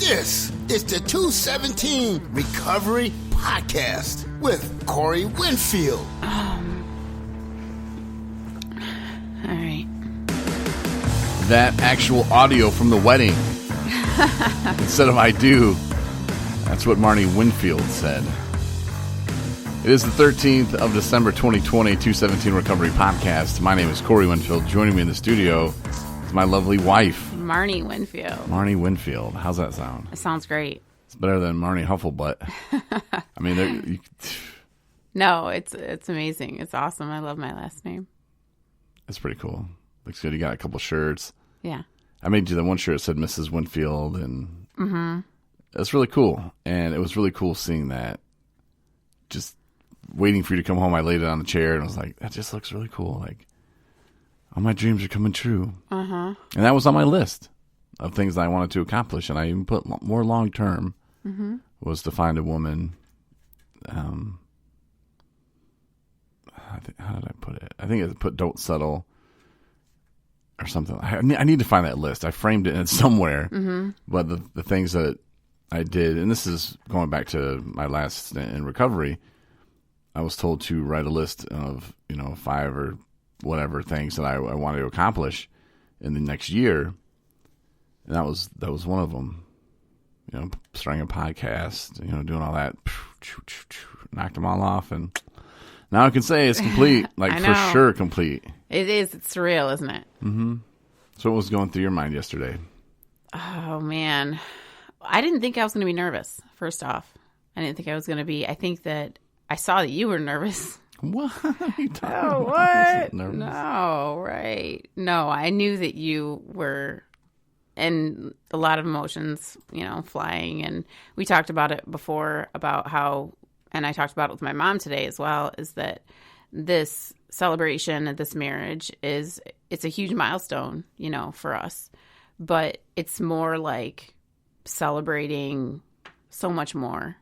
This is the 217 Recovery Podcast with Corey Winfield. All right. That actual audio from the wedding. Instead of I do. That's what Marney Winfield said. It is the 13th of December 2020, 217 Recovery Podcast. My name is Corey Winfield. Joining me in the studio is my lovely wife, Marney Winfield. Marney Winfield. How's that sound? It sounds great. It's better than Marney Hufflebutt. I mean, No, it's amazing. It's awesome. I love my last name. it's pretty cool. Looks good. You got a couple shirts. Yeah. I made you the one shirt that said Mrs. Winfield, and it's really cool. And it was really cool seeing that. Just waiting for you to come home, I laid it on the chair, and I was like, that just looks really cool. Like, all my dreams are coming true. And that was on my list of things that I wanted to accomplish, and I even put more long-term was to find a woman. How did I put it? I think I put don't settle or something. I need to find that list. I framed it in somewhere. But the things that I did, and this is going back to my last stint in recovery, I was told to write a list of 5 or whatever things that I wanted to accomplish in the next year, and that was one of them. Starting a podcast, doing all that, knocked them all off, and now I can say it's complete, like for sure complete. It is. It's surreal, isn't it? So what was going through your mind yesterday? Oh, man. I didn't think I was going to be nervous, first off. I didn't think I was going to be. I think that I saw that you were nervous. What are you talking about? What? Nervous? No, right. No, I knew that you were, and a lot of emotions, flying. And we talked about it before about how, and I talked about it with my mom today as well, is that this celebration of this marriage it's a huge milestone, for us. But it's more like celebrating so much more.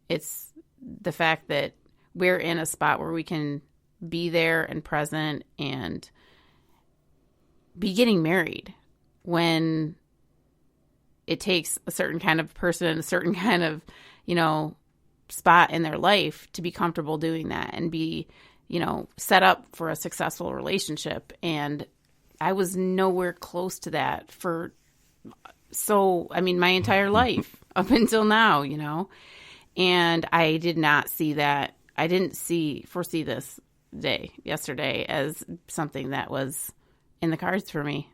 It's the fact that we're in a spot where we can be there and present and be getting married when it takes a certain kind of person, a certain kind of, spot in their life to be comfortable doing that and be, set up for a successful relationship. And I was nowhere close to that my entire life up until now, and I did not see that. I didn't foresee this day yesterday as something that was in the cards for me.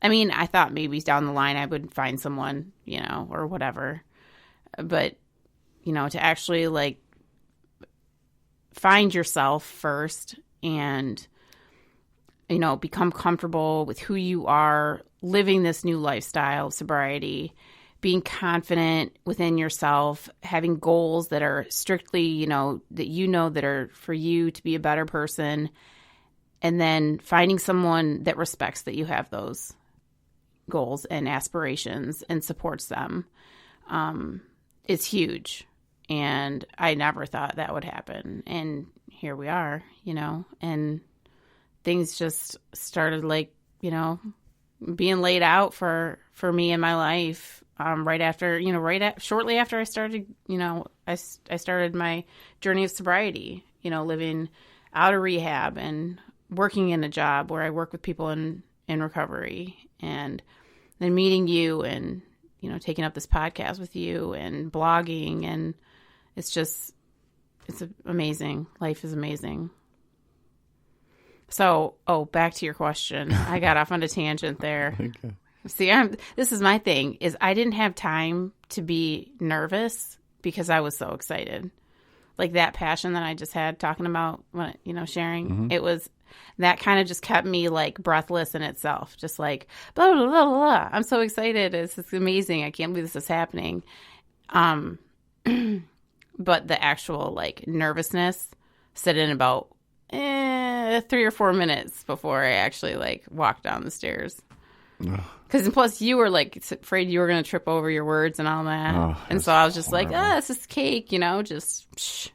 I mean, I thought maybe down the line I would find someone, or whatever. But, to actually find yourself first and, become comfortable with who you are, living this new lifestyle of sobriety, being confident within yourself, having goals that are strictly, that are for you to be a better person, and then finding someone that respects that you have those goals and aspirations and supports them is huge. And I never thought that would happen. And here we are, and things just started being laid out for me in my life. Shortly after I started, I started my journey of sobriety, living out of rehab and working in a job where I work with people in recovery, and then meeting you and, taking up this podcast with you and blogging. And it's amazing. Life is amazing. So, back to your question. I got off on a tangent there. Okay. See, this is my thing, is I didn't have time to be nervous because I was so excited. Like that passion that I just had talking about, sharing, it was, that kind of just kept me breathless in itself. Just blah, blah, blah, blah, blah. I'm so excited. It's amazing. I can't believe this is happening. But the actual nervousness set in about 3 or 4 minutes before I actually walked down the stairs. Because plus you were afraid you were going to trip over your words and all that. And so I was just horrible. This is cake, just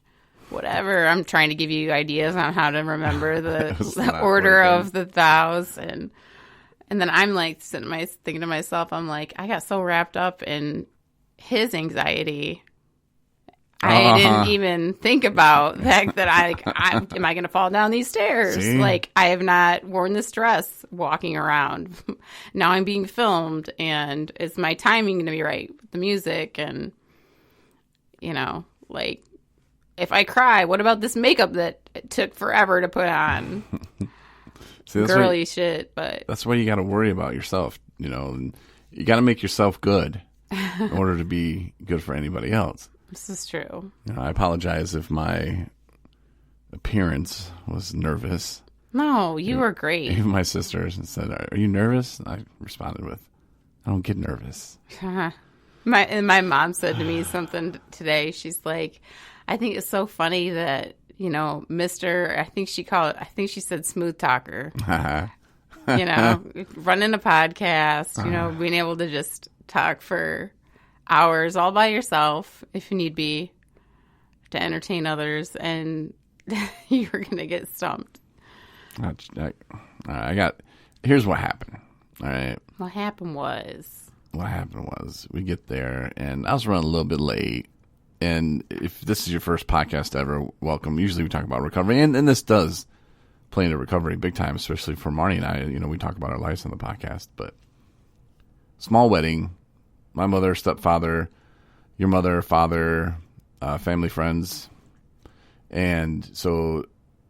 whatever. I'm trying to give you ideas on how to remember the order of the thous. And then I'm thinking to myself, I'm I got so wrapped up in his anxiety. I didn't even think about the fact that am I going to fall down these stairs? See? Like, I have not worn this dress walking around. Now I'm being filmed, and is my timing going to be right with the music? And, like, if I cry, what about this makeup that it took forever to put on? See, girly shit, but that's why you got to worry about yourself, and you got to make yourself good in order to be good for anybody else. This is true. I apologize if my appearance was nervous. No, you were great. Even my sisters said, "Are you nervous?" And I responded with, "I don't get nervous." My mom said to me something today. She's like, "I think it's so funny that." Mr. I think she said smooth talker, running a podcast, being able to just talk for hours all by yourself if you need be to entertain others, and you're going to get stumped. Here's what happened. All right. What happened was we get there and I was running a little bit late. And if this is your first podcast ever, welcome. Usually we talk about recovery, and this does play into recovery big time, especially for Marney and I. We talk about our lives on the podcast. But small wedding, my mother, stepfather, your mother, father, family, friends. And so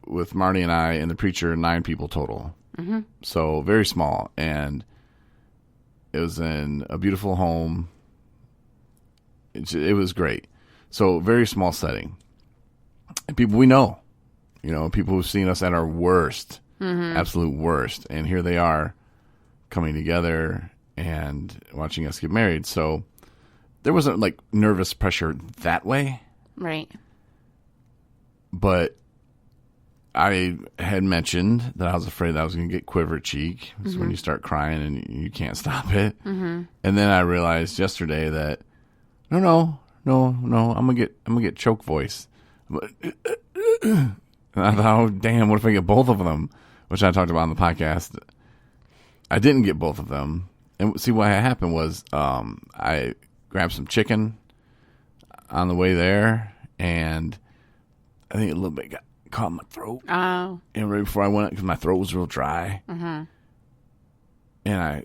with Marney and I and the preacher, 9 people total. Mm-hmm. So very small. And it was in a beautiful home. It was great. So very small setting. And people we know, people who've seen us at our worst, absolute worst. And here they are coming together and watching us get married. So there wasn't like nervous pressure that way. Right. But I had mentioned that I was afraid that I was going to get quiver cheek. It's when you start crying and you can't stop it. Mm-hmm. And then I realized yesterday that, no, I'm gonna get choke voice. And I thought, oh damn, what if I get both of them? Which I talked about on the podcast. I didn't get both of them. And see what happened was I grabbed some chicken on the way there, and I think a little bit got caught in my throat. Oh. And right before I went, because my throat was real dry. Mm-hmm. And I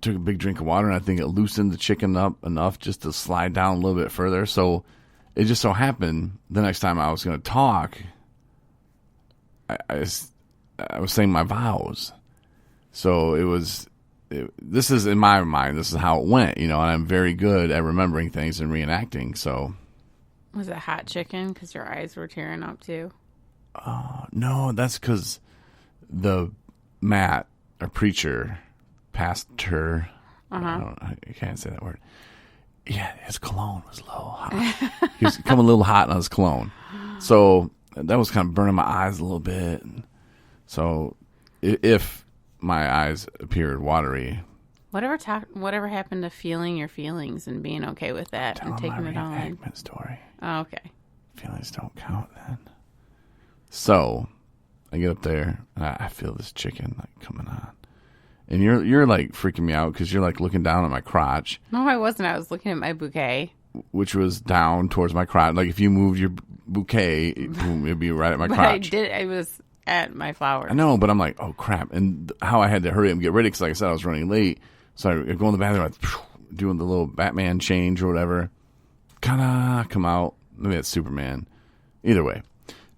took a big drink of water, and I think it loosened the chicken up enough just to slide down a little bit further. So it just so happened the next time I was going to talk, I was saying my vows. So this is in my mind, this is how it went, and I'm very good at remembering things and reenacting. So was it hot chicken? Because your eyes were tearing up too. No, that's because Matt, our preacher, pastor, I can't say that word. Yeah, his cologne was a little hot. He was coming a little hot on his cologne. So that was kind of burning my eyes a little bit. So if my eyes appeared watery. Whatever happened to feeling your feelings and being okay with that and taking it on? Reenactment story. Oh, okay. Feelings don't count then. So I get up there and I feel this chicken like coming on. And you're like freaking me out because you're like looking down at my crotch. No, I wasn't. I was looking at my bouquet, which was down towards my crotch. Like if you moved your bouquet, boom, it'd be right at my but crotch. I was at my flowers. I know, but I'm like, oh crap! And how I had to hurry up and get ready because, like I said, I was running late. So I go in the bathroom, doing the little Batman change or whatever. Kinda come out. Maybe that's Superman. Either way,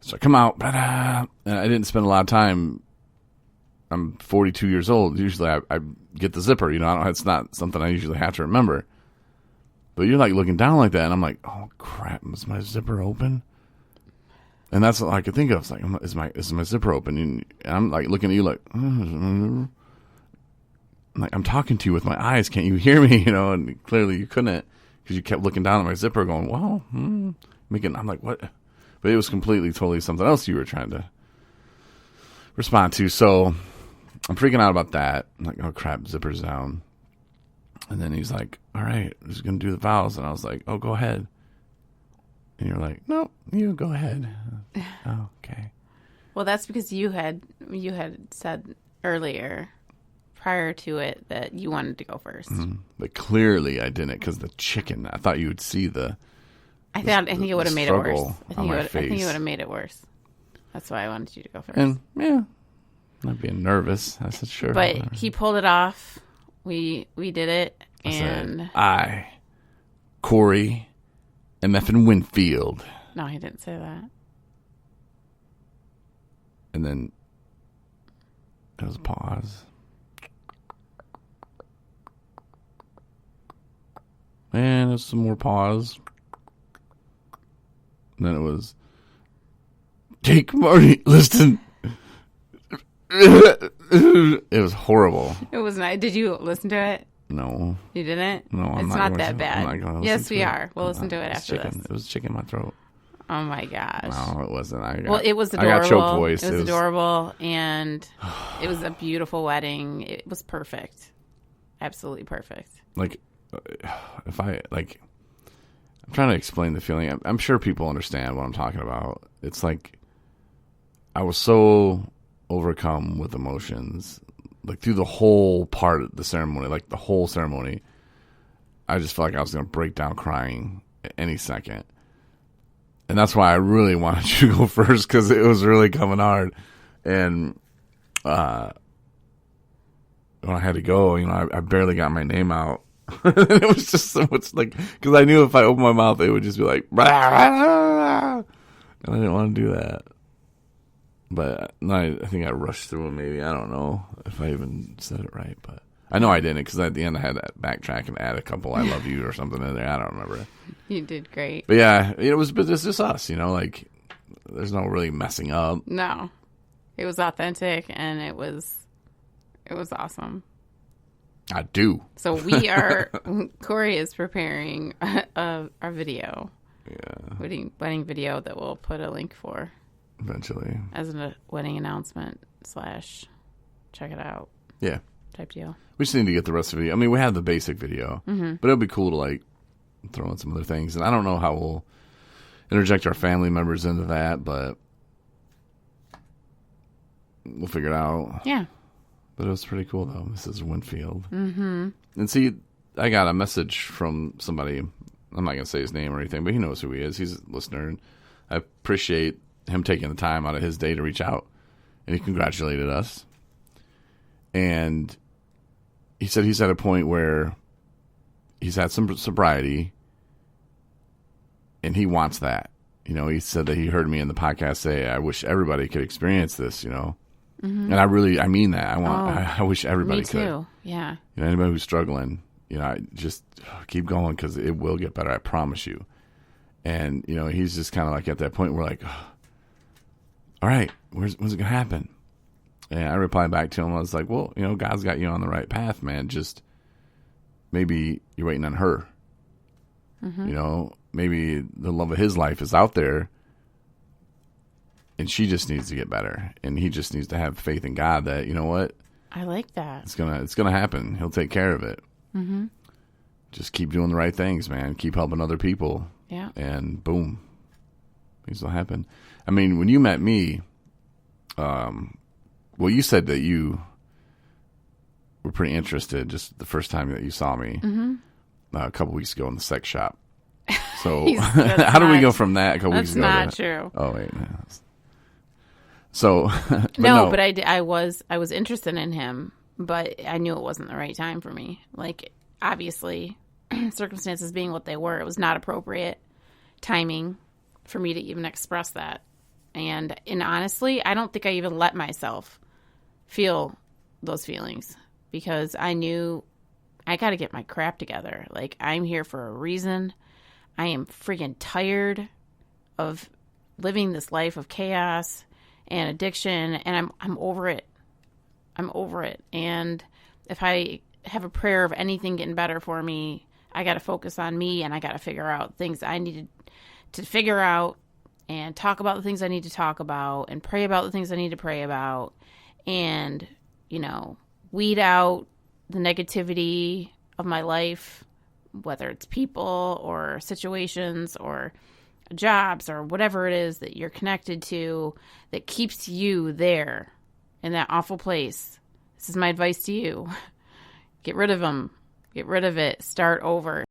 so I come out, and I didn't spend a lot of time. I'm 42 years old. Usually I get the zipper, it's not something I usually have to remember. But you're like looking down like that, and I'm like, oh crap, is my zipper open? And that's all I could think of. It's like, is my zipper open? And I'm like looking at you like, I'm talking to you with my eyes. Can't you hear me? And clearly you couldn't because you kept looking down at my zipper going, well, I'm like, what? But it was totally something else you were trying to respond to. So I'm freaking out about that. I'm like, oh crap, zipper's down. And then he's like, all right, I'm just going to do the vows. And I was like, oh, go ahead. And you're like, no, you go ahead. Oh, okay. Well, that's because you had said earlier, prior to it that you wanted to go first. But clearly I didn't, because the chicken, I thought you would see I think it would have made it worse. I think it would have made it worse. That's why I wanted you to go first. And, yeah, not being nervous. I said, sure. But whatever. he pulled it off. We did it. I And said, I, Corey, am effing Winfield. no, he didn't say that. And then there was a pause. And there's some more pause. And then it was, take Marney, listen. It was horrible. It was nice. Did you listen to it? No. You didn't? No, I'm it's not not that I'm bad. not gonna yes, listen we to it. are. We'll listen to it after chicken. this. It was chicken in my throat. Oh my gosh. No, it wasn't. Well, it was adorable. I got choke voice. It was adorable, and it was a beautiful wedding. It was perfect. Absolutely perfect. Like, if I, like, I'm trying to explain the feeling. I'm sure people understand what I'm talking about. It's like, I was so overcome with emotions, like, through the whole part of the ceremony, like, the whole ceremony. I just felt like I was going to break down crying at any second. And that's why I really wanted you to go first, because it was really coming hard. And when I had to go, I barely got my name out. It was just so much, like, because I knew if I opened my mouth, it would just be like, blah, blah, blah, and I didn't want to do that. But I think I rushed through it, maybe. I don't know if I even said it right, but I know I didn't, because at the end I had to backtrack and add a couple I love you or something in there. I don't remember. You did great. But yeah, but it's just us, like, there's no really messing up. No. It was authentic, and it was awesome. I do. So Corey is preparing our video. Yeah. Wedding video that we'll put a link for. Eventually. As a wedding announcement / check it out Yeah. type deal. We just need to get the rest of the video. I mean, we have the basic video, but it'll be cool to, like, throw in some other things. And I don't know how we'll interject our family members into that, but we'll figure it out. Yeah. But it was pretty cool, though, Mrs. Winfield. Mm-hmm. And see, I got a message from somebody. I'm not going to say his name or anything, but he knows who he is. He's a listener. And I appreciate him taking the time out of his day to reach out. And he congratulated us. And he said he's at a point where he's had some sobriety, and he wants that. He said that he heard me in the podcast say, I wish everybody could experience this, And I mean that. I wish everybody me too. could. Yeah. Anybody who's struggling, just keep going, because it will get better. I promise you. And, he's just kind of like at that point where, like, oh, all right, when's it going to happen? And I replied back to him. I was like, well, God's got you on the right path, man. Just maybe you're waiting on her. Maybe the love of his life is out there, and she just needs to get better. And he just needs to have faith in God that, you know what? I like that. It's gonna happen. He'll take care of it. Mm-hmm. Just keep doing the right things, man. Keep helping other people. Yeah. And boom, things will happen. I mean, when you met me, well, you said that you were pretty interested just the first time that you saw me a couple weeks ago in the sex shop. So how do we go from that a couple weeks ago? That's not true. Oh, wait. No. So but I was interested in him, but I knew it wasn't the right time for me. Like, obviously, circumstances being what they were, it was not appropriate timing for me to even express that. And honestly, I don't think I even let myself feel those feelings, because I knew I got to get my crap together. Like, I'm here for a reason. I am freaking tired of living this life of chaos and addiction, and I'm over it. I'm over it. And if I have a prayer of anything getting better for me, I got to focus on me, and I got to figure out things I needed to figure out, and talk about the things I need to talk about, and pray about the things I need to pray about, and, weed out the negativity of my life, whether it's people or situations or jobs or whatever it is that you're connected to that keeps you there in that awful place. This is my advice to you. Get rid of them. Get rid of it. Start over.